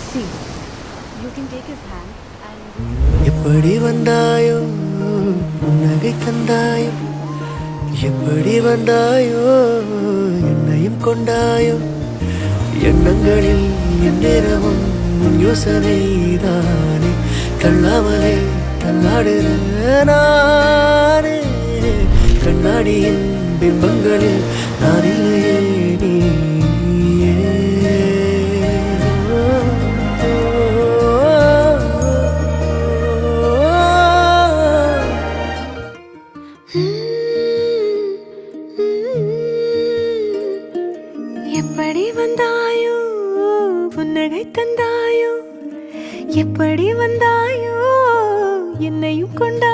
See, you can take his hand and எப்படி வந்தாயோ புன்னகை தந்தாயோ எப்படி வந்தாயோ என்னையும் கொண்டாயோ எண்ணங்களில் எந்நேரமும் உன் யோசனைதானே தள்ளாமலே தள்ளாடுற நானே கண்ணாடியின் பிம்பங்களில் நான் இல்லையே நீயே. எப்படி வந்தாயோ புன்னகை தந்தாயோ எப்படி வந்தாயோ என்னையும் கொண்டாயோ